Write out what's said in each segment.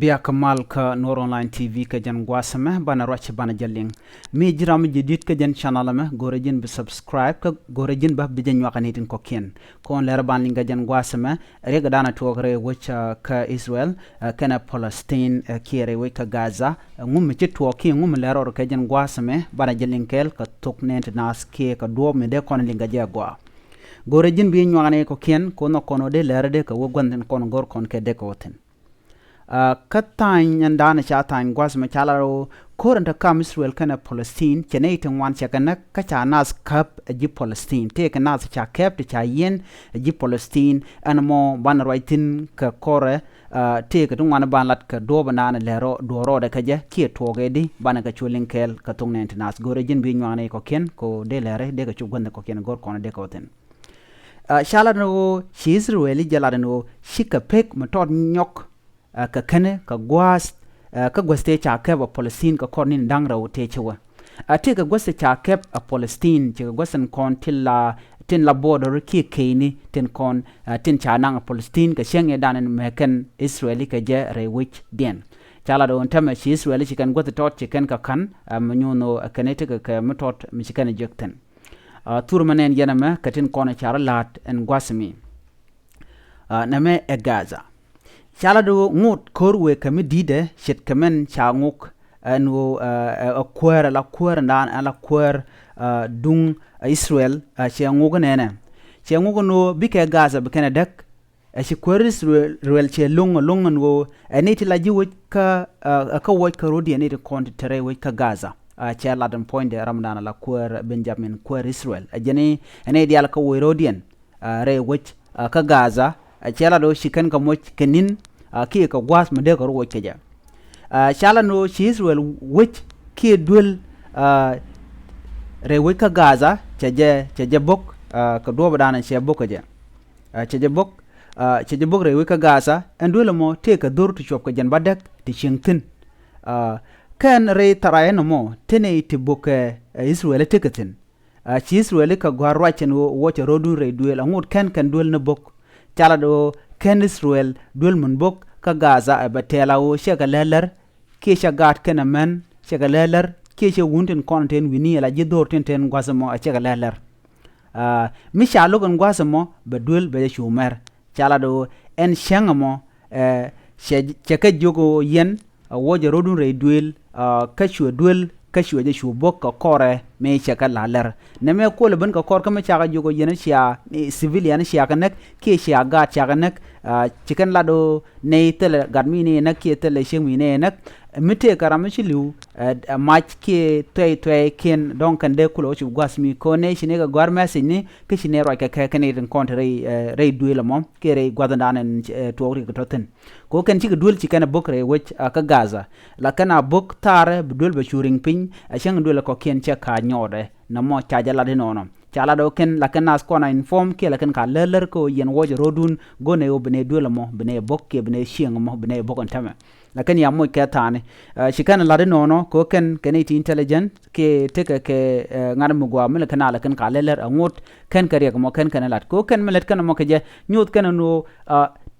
biya kamal ka Noor Online TV ka jan gwasame bana roche bana jalling mi jiram jidit ka jan channel me gorejin bi subscribe ka gorejin ba bi jan wakanitin ko ken kon lera ban linga jan gwasame rega dana togre wacha ka Israel kana Palestine kire we ka Gaza ngum ci toki ngum lera ka jan gwasame bana jalling kel ka toknet nas ke ka do me de kon linga jagwa gorejin bi nywane ko ken kono kono de lera de ka wogonten kon gor kon ke de ko ten katany ndana chatany gwas ma chalaro koranta kam Israel kana Palestine chenaitin wan chakana kacha nas kap ji Palestine te kana cha kap te cha yen ji Palestine anmo ban raitin ka kore te ka tungwana ban lat ka do banana lero doro da kaje ke toge di bana ka chulinkel ka tungne nas gore jin bi nywane ko ken ko de lere de ka chugonde ko ken gor kono de ko ten shalano shi Israeli jaladano shika pek matod nyok ka kane ka gwas ka gwaste cha keb a Palestine ka kornin dangra wote chewa ate ka gwaste cha keb a Palestine che ka gwasan kon tin la border ki keini tin kon tin cha nang a Palestine ka shenge danen meken Israeli ka je re wich den chala do ntame shi Israeli shi kan gwata tot chicken ka kan manyuno kanete ka matot mi chicken jekten turmanen yanama katin kon cha lat en gwasmi name e Gaza chala do ngut korwe kami dide shit kamen cha nguk anu a kwera la kwera nan ala kwer dung Israel che nguk nene che nguk no bike Gaza bikene dek che kwer Israel che lung no aniti la jiwo ka wo ka rodi aniti konti tere wo ka Gaza che la dan point de ramdan la kwer Benjamin kwer Israel ajeni ene dial ka wo rodian re wich ka Gaza chala do shikan ka moch kenin ki ka gwas ma de ko ro keja chala no shi Israel which ki dul re we ka Gaza cheje bok ka do badana she bok je cheje bok re we ka Gaza andule mo te ka dur tu chop ka jan badak ti shingtin kan re taraye no mo tene ti bok Israel tekatin shi Israel ka gwarwa chen wo che rodun re duel ngut kan dul na bok chala do ken Israel dul mun bok ka Gaza batela wo shega leller ke shagat kana men shega leller ke she wunten content wini la jidor ten gwasamo a shega leller mi shalo gon gwasamo be dul be shumer chala do en shengamo sheka jogo yen woje rodun re duel ka shu duel ka shu je shu bok ka kore me sheka laller ne me ko le ban ka kor ka me chaga jogo yen shia civilian shia kanek ke shia ga chaga nek chicken lado ne tele gadmi ne nak ke tele shemi ne nak mite karamishiliu match ke toy ken don kan de kulo chu gwasmi ko ne shine ga gwar message ni ke shine ro ka ne den contre re duel mom ke re gwadandan to ri ko ten ko ken ci duel ci kana bokre wech ka Gaza la kana bok tare duel be churing pin a shang duel ko ken che ka nyode na mo chaja la de nono chala do ken la ken nas kona inform ke la ken ka leller ko yen woje rodun gone yo bene duel mo bene bok ke bene shieng mo bene bokon tame la ken ya mo ke tane shikana la de nono ko ken ti intelligent ke teke ke ngana mu gwa mele kana la ken ka leller ngot ken kare ko mo ken lat ko ken melet kana mo ke je nyut kana no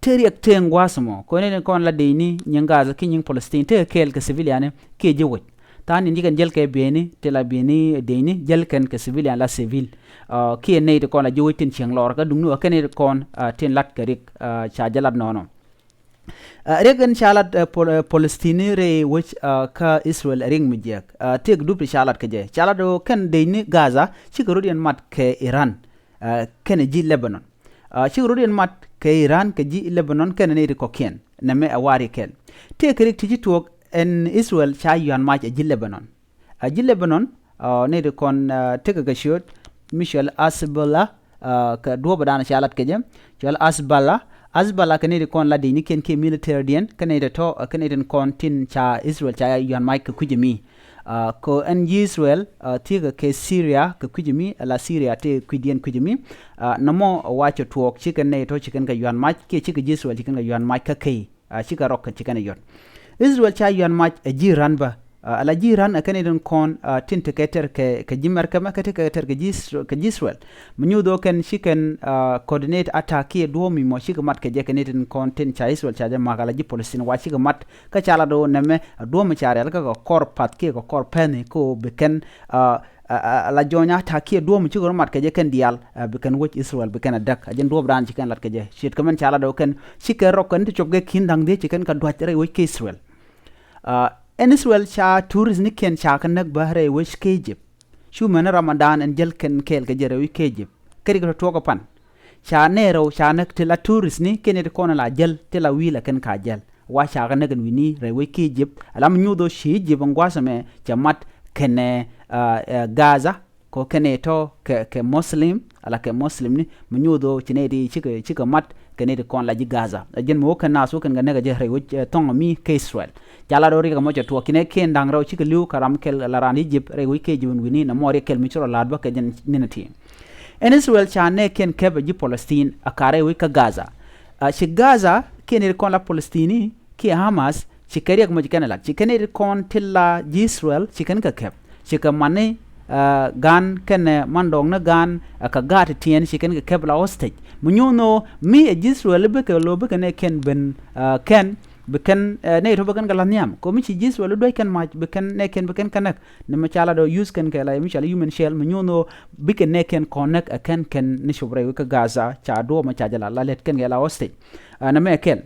teriak tengwasmo ko ne kon la de ni nyangaza kinyin Palestine te kel ke civiliane ke je wo tani ndigan jel ke beni tela beni deni jel ken ke civilian la civil ki ne de kon la jowitin cheng lor ka dungno ken de kon tin lat kerik cha jalat nono regen chalat Palestine re which ka Israel ring mijek tek dupli chalat ke je chalat do ken deni Gaza chikorodian mat ke Iran ken ji Lebanon chikorodian mat ke Iran ke ji Lebanon ken ne de ko ken na me awari ken tek kerik tiji tok en Israel cha yan match a Lebanon ne de kon tega ga shot Michel Asbala ka do badana shalat ke jem Michel Asbala ka ne de kon la de ni ken ke military den ka ne de to ka ne den kon tin cha Israel cha yan match ka kujimi ko en Israel tega ke Syria ka kujimi la Syria te kudien kujimi namo wacho tuok chicken ne to chicken ka yan match ke chicken Israel chicken ka yan match ka kai chika rock chicken yon Israel cha yan match a jiran ba ala jiran akane den kon tinte keter ke jimar kama keter ke jiswel mnyudo ken shiken coordinate attack do mi mo shikamat ke je keneten kon tin cha Israel cha magala ji Palestine wa shikamat ka chala do neme do mi chare ka kor pat ke ko kor pen ko beken la jonya attack do mi chigor mat ke je ken dial beken wo Israel beken adak ajen do bran chiken lat ke je shit kamen chala do ken shiker rokan ti chobge kindang de chiken ka dwatre wo ke Israel en Israel cha tourism ken cha kan nak bahre wish kejib shu man Ramadan en jel ken kel ke jere wi kejib keri ko to ko pan cha nero cha nak tila tourism ni ken ko na la jel tila wi la ken ka jel wa cha kan nak wi ni re wi kejib alam nyudo shi jib ngwasame cha mat ken Gaza ko kene to ke muslim ala ke muslim ni nyudo chinedi chika mat kene kon la ji Gaza ajen mo kan naso kan ga je re wi tong mi ke Israel jala do riga mo to kine ken dang raw chika liu karam kel laran Egypt re wi ke jibun wini na more kel mi choro ladba ke jen minati en Israel cha ne ken ke ji Palestine akare wi ka Gaza shi Gaza ken kon la Palestini ki Hamas chikari mo jikana la chikene kon tilla ji Israel chikan ka kep chika mane gan ken mandong na gan ka gat tien chikan ka kep la hostage munyono mi Israel be ke lo be ken ben ken beken ne to beken galaniam ko mi ci gis wala doy ken ma beken ne ken beken kanak ne ma chala do use ken kala mi chala human shell ma ñono beken ne ken konak ken ni shobre ka Gaza cha do ma cha jala la let ken gela hostage na me ken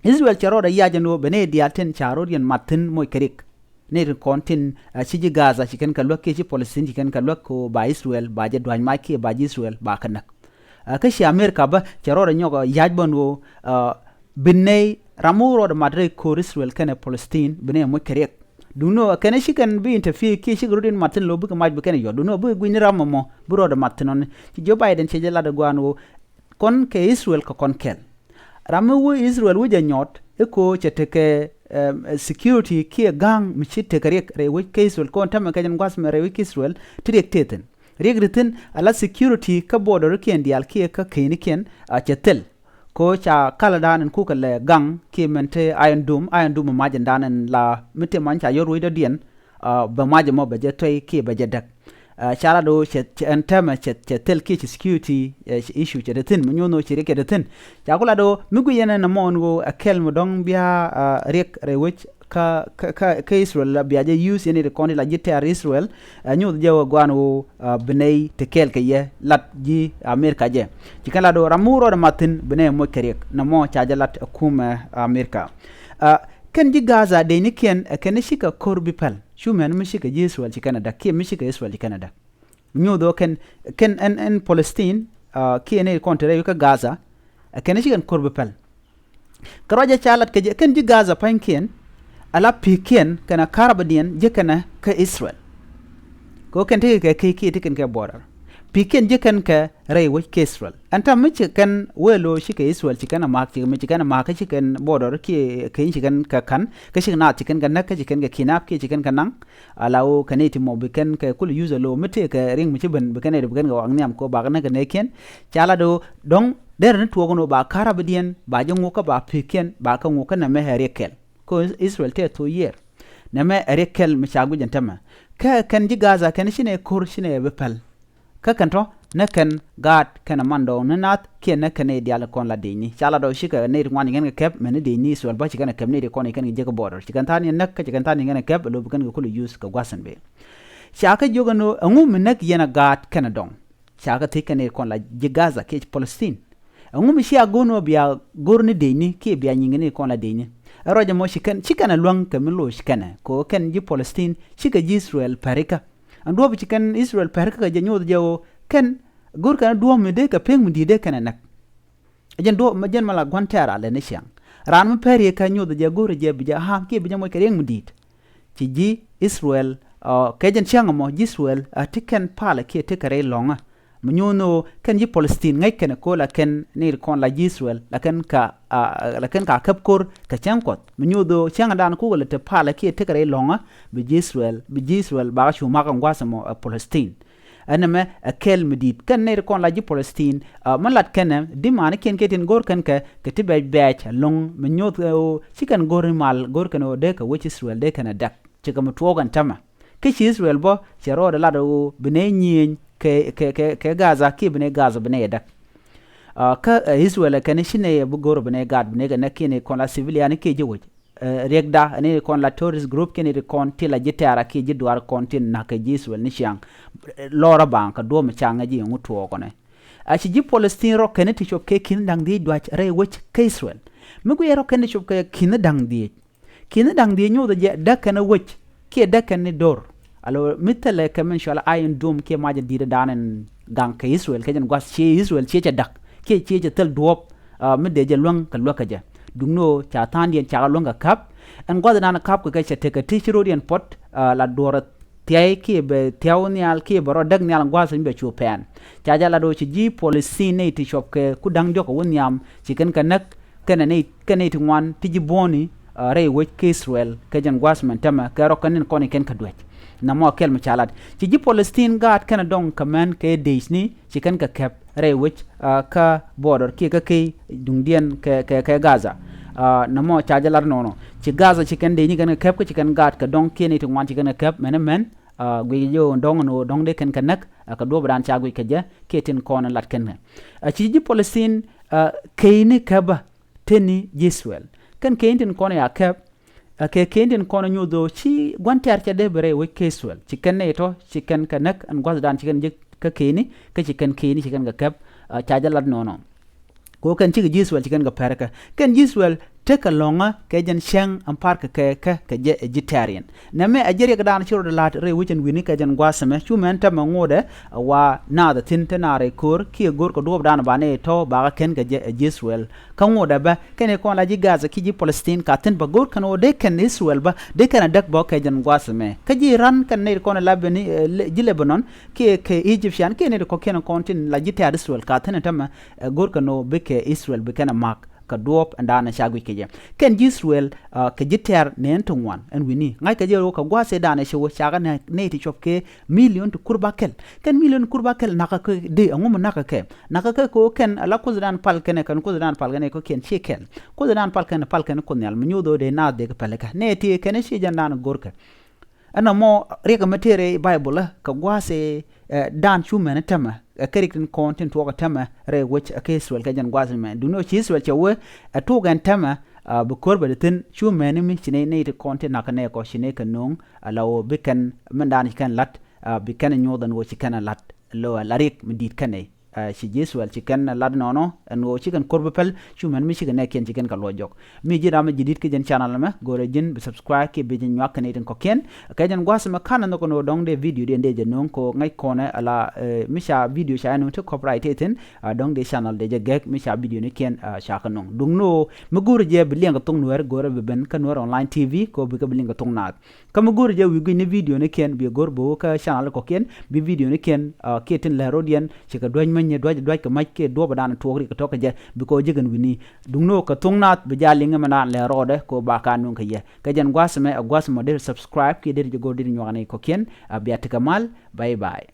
Israel charo da ya jano bene dia ten charo yen matin moy kerik ne kontin ci ji Gaza ci ken ka lokke ci Palestine ci ken ka lokko ba Israel ba je doñ ma ke ba Israel ba kanak ka shi America ba charo da nyogo yajbano binne ramuro da madre ko Israel kene Palestine bene mo kerek duno kene shikan bi interfere ki shigurudin matin lo bu kamaj kene yo duno bu gwini rammo buro da matinon ci Joe Biden ci jela da gwano kon ke Israel ko kon kel ramu Israel wuje nyot eko ceteke security ki gang mi citte kerek re wi ke Israel kon tam ka jan gwas me re wi Israel tirek teten regritin ala security ka border ki ndial ki ka kiniken a cetel ko cha kala danen ku kala gang ki mente iron dome majin danen la mite man cha yoru da dien ba maje mo be je toy ki be je dak chala do en tema che tel ki security issue che detin munyono che reke detin cha kula do migu yene na mongo akel mo dong bia rek rewich ka Israel la biaje use yene de koni la jite Israel nyu je gwanu benay tekel ke ye lat ji America je cikala do ramuro da matin benay mo kerek na mo chaja lat kuma America ken ji Gaza de ni ken shika korbi pal shumen mi shika Israel cikana da ke mi shika Israel cikana da nyu do ken en Palestine ki ene kontre ka Gaza ken shika korbi pal karaja chalat ke ken ji Gaza panken ala piken kana karabadian je kana ka Israel ko ken te ke tiken ke border piken je kan ka rewo ke Israel anta mi kan welo shi ke Israel ci kana mak ci mi ci kana mak ci kan border ki ci kan ka kan ka shi na ci kan ga naka ci kan ga kinap ki ci kan kanang alawo kaneti mo biken ka kul user lo mite ka ring mi ci ben biken de biken ga wang niam ko ba na ga ne ken chala do dong der na tuwo no ba karabadian ba je ngo ka ba piken ba ka ngo ka na me herekel ko Israel te to yer nama rekel mishagu jantama ka kan ji Gaza kan shine kur shine bepal ka kan to na kan gat kana mando na nat ke na kan e diala kon la dini chala do shika ne ngwan ngen kep men dini so ba shi kana kam ne de kon kan je ko border shi kan tani nak ka kan tani ngen kep lo kan ko use ka gwasan be shaka jogano ngum nak yana gat kana dong shaka te kan e kon la ji Gaza ke Palestine ngum shi agono biya gorni dini ke biya nyingene kon la dini roja mo shikana luang kamilo shikana ko kan ji Palestine shika ji Israel parika ando bi chikan Israel parika ka janyo jawo kan gur kana duo me de ka peng mu di de kana nak ajen do ma jen mala gontara le ne shang ran mu peri ka nyodo ja gur je bi ja ha ke bi jamo ka reng mu dit ci ji Israel ka jen chang mo ji Israel atikan pala ke te kare longa munyono kan ji Palestine ngai kana ko la kan ne kon la Israel la kan ka kapkor ka chankot munyodo changa dan ko la te pala ke te kare longa bi Israel ba shu ma kan gwasa mo Palestine anama akel medit kan ne kon la ji Palestine malat kan di man ken keten gor kan ka te be long munyodo chikan gor mal gor kan o de ka which Israel de kana dak ci ka mutwogan tama ke ci Israel bo ci ro da la do bine nyin ke Gaza ki bine Gaza bine yadak ka Israel kan shine bu goro bine gad bine ga nakine kon la civilian ke je woj regda ne kon la terrorist group ke ne kon tila jitara ke je duar kon tin na ka Israel ni chiang lora banka do ma changa ji ngutwo ko ne a ci ji Palestine ro kan ti chop ke kin dang di dwach re woj ke Israel mi gu yero kan ti chop ke kin dang di nyu da kan woj ke da kan ni dor alo mitale kamen shala ayin dum ke maja dire danen gang ke Israel ke jan gwas che Israel che dak ke che tel duop mi de je long ka lokaja dungno cha tan dien cha longa kap an gwas dana kap ko ke te ka ti chiro dien pot la dora tiai ke be tiawnial ke baro dag nyal gwas mbe chupen cha ja la do chi ji Palestine ne ti shop ke ku dang joko wonyam chi ken kanak kenane ti wan ti ji boni re we ke Israel ke jan gwas man tama ka ro kanin koni ken ka dwech na mo kel ma chalat ci ji Palestine gat kana dong kaman ke deisni ci kan ka kep re wich ka border ki ka ke dungdien ke Gaza na mo chajalar nono ci Gaza ci kan de ni kan kep ko ci kan gat ka dong ke ni to wan ci kan kep men gwi yo dong no dong de kan kanak ka do bran cha gwi ke je ke tin kon lat ken ci ji Palestine ke ni ka ba teni Israel kan ke tin kon ya kep ke kendin kono nyudo ci gwantar ca debere we Israel ci kan ne to ci kan kanak an gwas dan ci kan je ka keni ka ci kan keni ci kan ga kap ca jalat nono ko kan ci Israel ci kan ga perka kan Israel te ka longa ke jan shang am park ke je vegetarian na me ajeri ga dan ci ro lat re wucen wini ka jan gwasame chu men ta mangode wa na da tin tenare kor ki gor ko do dan ba ne to ba ken ga je Israel kan woda ba ken ko la ji Gaza ki ji Palestine ka tin ba gor kan o de ken Israel ba de kan dak ba ka jan gwasame ka ji ran kan ne ko na labeni ji Lebanon ke Egyptian ke ne ko ken kontin la ji ta Israel ka tin ta ma gor kan o be ke Israel be kana mak ka duop andana shagwi keje ken Israel ke jiter ne ntwan en wini ngai ke jero ka gwase dana shewo shaga ne ti chopke million to kurbakel ken million kurbakel naka ke de ngum naka ke ko ken ala ko zan pal ken ko zan pal ken ko ken chicken ko zan pal ken ko nyal mnyudo de na de peleka ne ti ken shi jandan gorka ana mo rega matere bible ka gwase dan chumen tama kerikin content waka tama re which a Israel ka jan gwase men duno chi Israel chewe to gan tama bu korba de tin chumen mi chine ne te content na kane ko shine kanong alawo bikan mandan kan lat bikan nyodan wo chikana lat lo larik midit kane shi Israel chicken lad nono no chicken korbapel chumen mi chicken ken chicken ka lojok mi jira ma jidit ke jen channel ma gore jin be subscribe ke be jen nyak ne den ko ken ka jen gwas ma kana no no dong de video de je non ko ngai kone ala mi sha video sha no to copyright eten dong de channel de je gek mi sha video ne ken sha ka non dung no ma gore je be lenga tong no gore be ben kan online tv ko be ka be lenga tong na ka ma gore je wi ne video ne ken be gor bo ka channel ko ken bi video ne ken keten la rodian ci ka doñ nye dwaj ka majke do badana togri ka toka je biko jigen wini dungno ka tungnat be jalinga manan le rode ko ba kanun ka ye ka jan gwasme gwasmo de subscribe ki de go de nywane ko ken abiat kamal bye bye